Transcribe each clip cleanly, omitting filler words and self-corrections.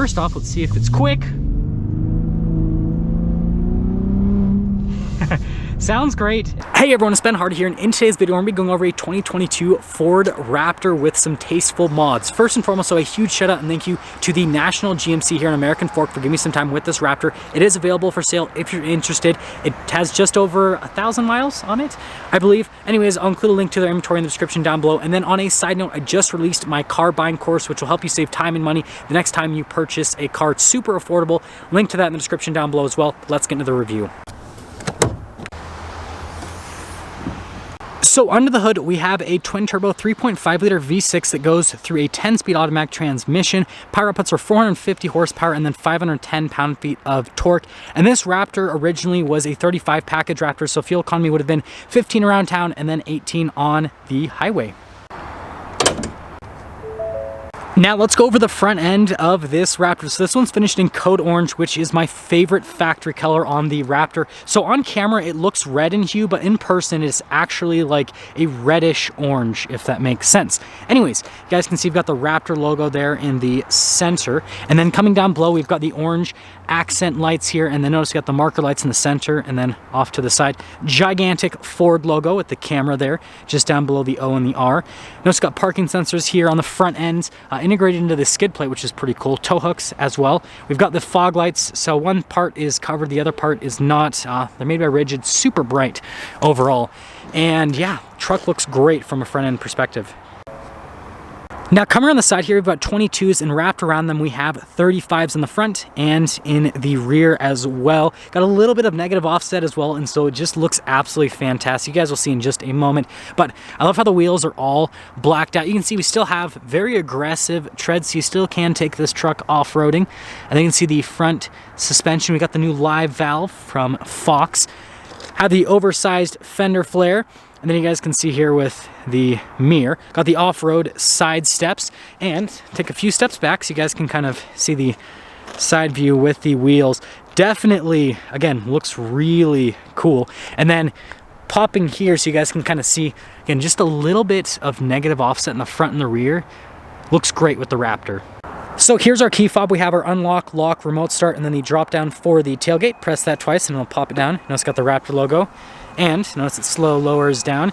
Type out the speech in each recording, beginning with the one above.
first off, let's see if it's quick. Sounds great. Hey everyone, it's Ben Hardy here, and in today's video we're going to be going over a 2022 Ford Raptor with some tasteful mods. First and foremost, so a huge shout out and thank you to the National GMC here in American Fork for giving me some time with this Raptor. It is available for sale if you're interested. It has just over 1,000 miles on it, I believe. Anyways, I'll include a link to their inventory in the description down below. And then on a side note, I just released my car buying course, which will help you save time and money the next time you purchase a car. It's super affordable. Link to that in the description down below as well. Let's get into the review. So under the hood, we have a twin-turbo 3.5-liter V6 that goes through a 10-speed automatic transmission. Power outputs are 450 horsepower and then 510 pound-feet of torque. And this Raptor originally was a 35 package Raptor, so fuel economy would have been 15 around town and then 18 on the highway. Now let's go over the front end of this Raptor. So this one's finished in Code Orange, which is my favorite factory color on the Raptor. So on camera it looks red in hue, but in person it's actually like a reddish orange, if that makes sense. Anyways, you guys can see we've got the Raptor logo there in the center, and then coming down below we've got the orange accent lights here, and then notice we got the marker lights in the center and then off to the side. Gigantic Ford logo with the camera there just down below the O and the R. Notice we got parking sensors here on the front end, integrated into the skid plate, which is pretty cool. Tow hooks as well. We've got the fog lights, so one part is covered, the other part is not. They're made by Rigid, super bright overall. And yeah, truck looks great from a front end perspective. Now coming around the side here, we've got 22s, and wrapped around them we have 35s in the front and in the rear as well. Got a little bit of negative offset as well, and so it just looks absolutely fantastic. You guys will see in just a moment, but I love how the wheels are all blacked out. You can see we still have very aggressive treads, so you still can take this truck off-roading. And then you can see the front suspension. We got the new live valve from Fox. Have the oversized fender flare. And then you guys can see here with the mirror, got the off-road side steps, and take a few steps back so you guys can kind of see the side view with the wheels. Definitely, again, looks really cool. And then popping here so you guys can kind of see, again, just a little bit of negative offset in the front and the rear. Looks great with the Raptor. So here's our key fob. We have our unlock, lock, remote start, and then the drop down for the tailgate. Press that twice and it'll pop it down. Notice it's got the Raptor logo. And notice it slow lowers down.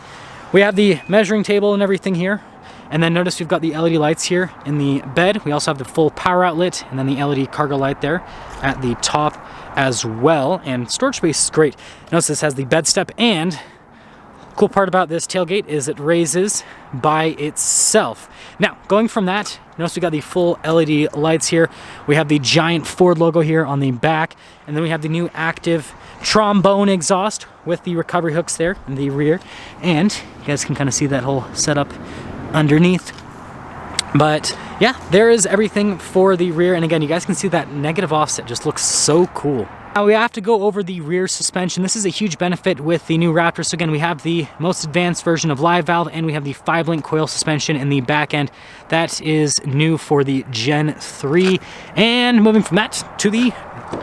We have the measuring table and everything here. And then notice we've got the LED lights here in the bed. We also have the full power outlet and then the LED cargo light there at the top as well. And storage space is great. Notice this has the bed step, and cool part about this tailgate is it raises by itself. Now, going from that, notice we got the full LED lights here. We have the giant Ford logo here on the back, and then we have the new active trombone exhaust with the recovery hooks there in the rear. And you guys can kind of see that whole setup underneath. But yeah, there is everything for the rear. And again, you guys can see that negative offset just looks so cool. Now we have to go over the rear suspension. This is a huge benefit with the new Raptor. So again, we have the most advanced version of live valve, and we have the 5-link coil suspension in the back end. That is new for the Gen 3. And moving from that to the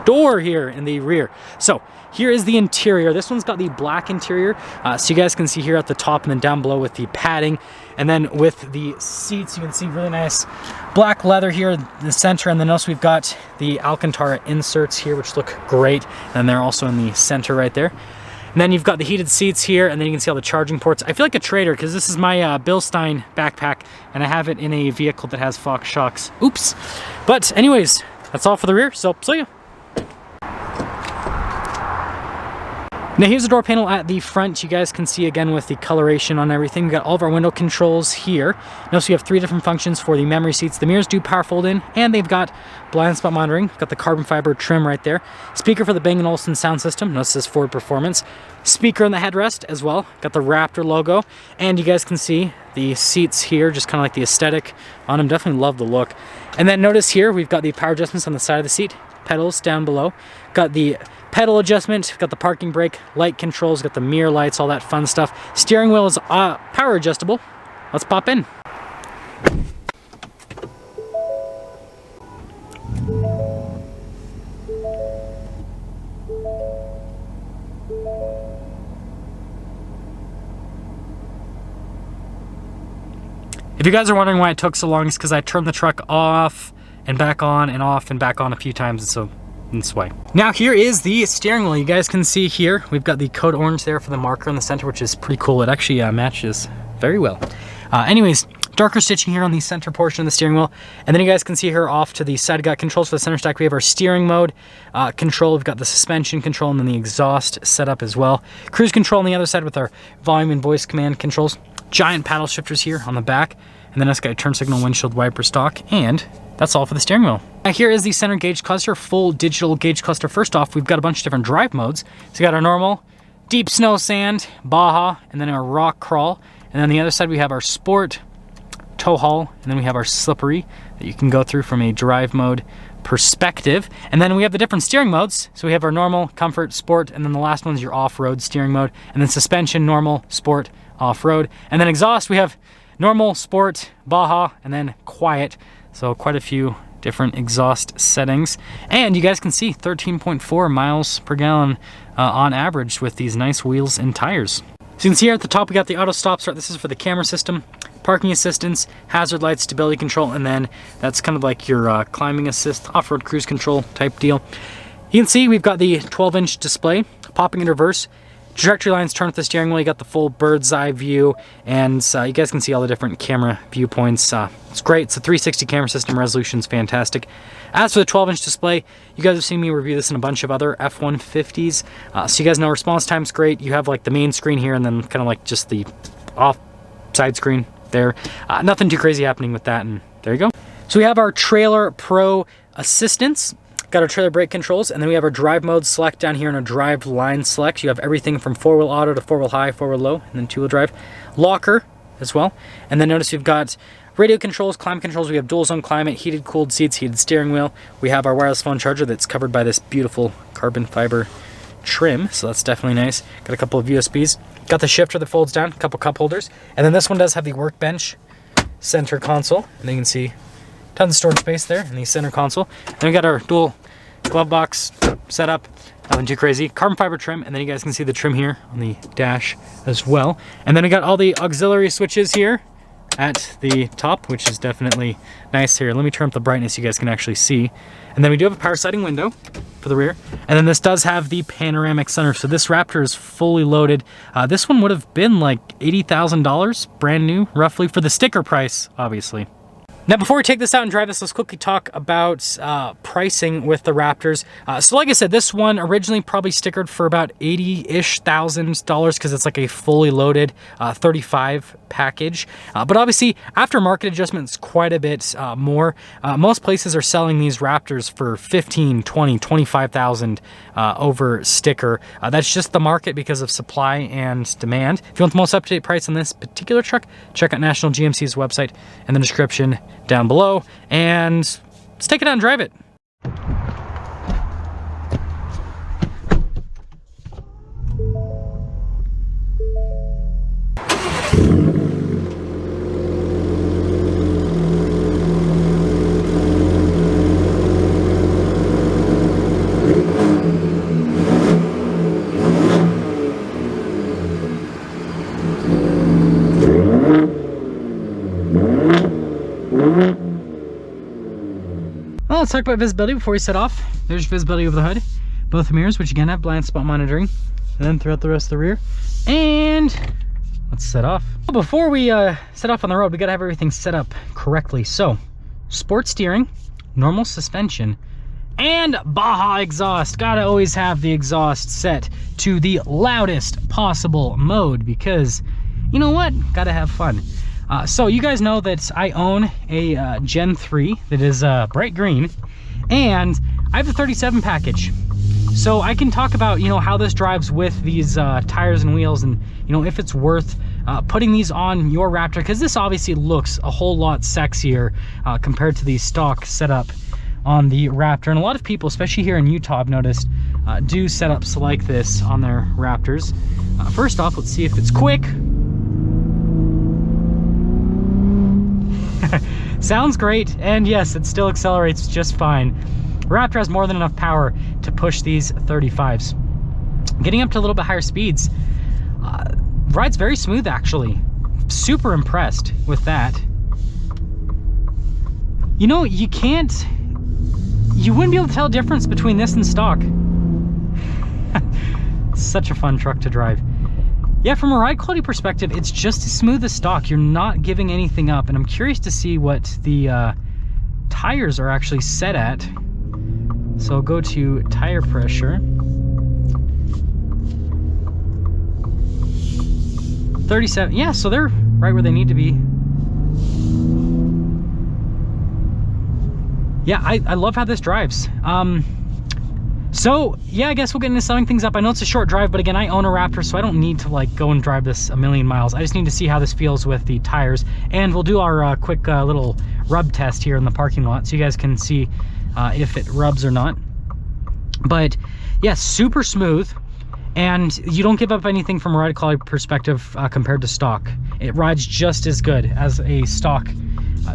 door here in the rear. So here is the interior. This one's got the black interior. So you guys can see here at the top and then down below with the padding. And then with the seats, you can see really nice black leather here in the center. And then also we've got the Alcantara inserts here, which look great. And they're also in the center right there. And then you've got the heated seats here, and then you can see all the charging ports. I feel like a trader because this is my Bill Stein backpack, and I have it in a vehicle that has Fox shocks. Oops. But anyways, that's all for the rear, so see ya. Now here's the door panel at the front. You guys can see again with the coloration on everything. We've got all of our window controls here. Notice we have 3 different functions for the memory seats. The mirrors do power fold in, and they've got blind spot monitoring. Got the carbon fiber trim right there. Speaker for the Bang & Olufsen sound system. Notice this Ford Performance. Speaker on the headrest as well. Got the Raptor logo. And you guys can see the seats here, just kind of like the aesthetic on them. Definitely love the look. And then notice here, we've got the power adjustments on the side of the seat. Pedals down below. Got the pedal adjustment, got the parking brake, light controls, got the mirror lights, all that fun stuff. Steering wheel is power adjustable. Let's pop in. If you guys are wondering why it took so long, it's because I turned the truck off and back on and off and back on a few times, so in this way. Now here is the steering wheel. You guys can see here, we've got the code orange there for the marker in the center, which is pretty cool. It actually matches very well. Anyways, darker stitching here on the center portion of the steering wheel. And then you guys can see here off to the side, we got controls for the center stack. We have our steering mode control. We've got the suspension control and then the exhaust setup as well. Cruise control on the other side with our volume and voice command controls. Giant paddle shifters here on the back. And then it's got a turn signal, windshield wiper stock, and that's all for the steering wheel. Now here is the center gauge cluster, full digital gauge cluster. First off, we've got a bunch of different drive modes. So we got our normal, deep snow sand, Baja, and then our rock crawl. And then on the other side, we have our sport, tow haul, and then we have our slippery that you can go through from a drive mode perspective. And then we have the different steering modes. So we have our normal, comfort, sport, and then the last one's your off-road steering mode. And then suspension, normal, sport, off-road. And then exhaust, we have normal, sport, Baja, and then quiet. So quite a few different exhaust settings. And you guys can see 13.4 miles per gallon on average with these nice wheels and tires. So you can see here at the top, we got the auto stop start. This is for the camera system, parking assistance, hazard lights, stability control, and then that's kind of like your climbing assist, off-road cruise control type deal. You can see we've got the 12-inch display, popping in reverse, trajectory lines turn with the steering wheel. You got the full bird's eye view, and you guys can see all the different camera viewpoints. It's great. It's a 360 camera system. Resolution's fantastic. As for the 12-inch display, you guys have seen me review this in a bunch of other F-150s. So you guys know response time's great. You have like the main screen here, and then kind of like just the off side screen there. Nothing too crazy happening with that, and there you go. So we have our Trailer Pro assistance. Got our trailer brake controls, and then we have our drive mode select down here and our drive line select. You have everything from 4-wheel auto to 4-wheel high, 4-wheel low, and then 2-wheel drive. Locker as well. And then notice we've got radio controls, climate controls. We have dual zone climate, heated cooled seats, heated steering wheel. We have our wireless phone charger that's covered by this beautiful carbon fiber trim, so that's definitely nice. Got a couple of USBs. Got the shifter that folds down, a couple cup holders. And then this one does have the workbench center console, and then you can see tons of storage space there in the center console. Then we got our dual glove box setup, nothing too crazy. Carbon fiber trim, and then you guys can see the trim here on the dash as well. And then we got all the auxiliary switches here at the top, which is definitely nice here. Let me turn up the brightness so you guys can actually see. And then we do have a power sliding window for the rear. And then this does have the panoramic sunroof. So this Raptor is fully loaded. This one would have been like $80,000 brand new, roughly, for the sticker price, obviously. Now, before we take this out and drive this, let's quickly talk about pricing with the Raptors. So like I said, this one originally probably stickered for about $80,000-ish because it's like a fully loaded 35 package. But obviously, after market adjustments, quite a bit more. Most places are selling these Raptors for $15,000, $20,000, $25,000 over sticker. That's just the market because of supply and demand. If you want the most up-to-date price on this particular truck, check out National GMC's website in the description down below, and let's take it out and drive it. Well, let's talk about visibility before we set off. There's visibility over the hood, both mirrors, which again have blind spot monitoring, and then throughout the rest of the rear. And let's set off. Before we set off on the road, we gotta have everything set up correctly. So, sport steering, normal suspension, and Baja exhaust. Gotta always have the exhaust set to the loudest possible mode because, you know what? Gotta have fun. So you guys know that I own a Gen 3 that is bright green, and I have the 37 package. So I can talk about, you know, how this drives with these tires and wheels, and, you know, if it's worth putting these on your Raptor, because this obviously looks a whole lot sexier compared to the stock setup on the Raptor. And a lot of people, especially here in Utah, I've noticed, do setups like this on their Raptors. First off, let's see if it's quick. Sounds great, and yes, it still accelerates just fine. Raptor has more than enough power to push these 35s. Getting up to a little bit higher speeds, ride's very smooth actually. Super impressed with that. You know, you can't you wouldn't be able to tell the difference between this and stock. Such a fun truck to drive. Yeah, from a ride quality perspective, it's just as smooth as stock. You're not giving anything up, and I'm curious to see what the tires are actually set at. So I'll go to tire pressure. 37, yeah, so they're right where they need to be. Yeah, I love how this drives. So yeah, I guess we'll get into summing things up. I know it's a short drive, but again, I own a Raptor, so I don't need to like go and drive this a million miles. I just need to see how this feels with the tires, and we'll do our quick little rub test here in the parking lot so you guys can see if it rubs or not. But yeah, super smooth, and you don't give up anything from a ride quality perspective compared to stock. It rides just as good as a stock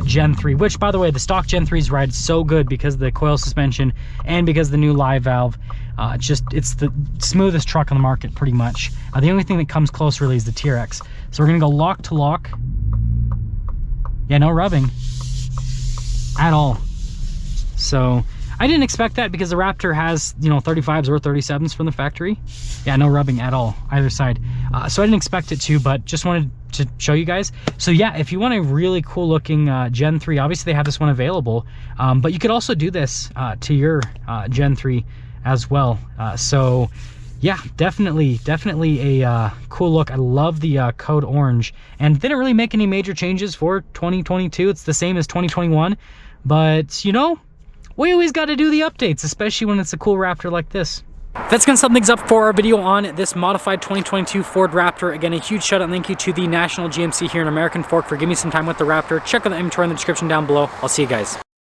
Gen 3, which by the way, the stock Gen 3s ride so good because of the coil suspension and because of the new live valve. It's the smoothest truck on the market pretty much. The only thing that comes close really is the TRX. So we're gonna go lock to lock. Yeah, no rubbing at all. So I didn't expect that because the Raptor has, you know, 35s or 37s from the factory. Yeah, no rubbing at all, either side. So I didn't expect it to, but just wanted to show you guys. So yeah, if you want a really cool looking Gen 3, obviously they have this one available, but you could also do this to your Gen 3 as well. So yeah, definitely a cool look. I love the code orange, and didn't really make any major changes for 2022. It's the same as 2021, but you know, we always got to do the updates, especially when it's a cool Raptor like this. That's gonna sum things up for our video on this modified 2022 Ford Raptor. Again, a huge shout out and thank you to the National GMC here in American Fork for giving me some time with the Raptor. Check out the inventory in the description down below. I'll see you guys.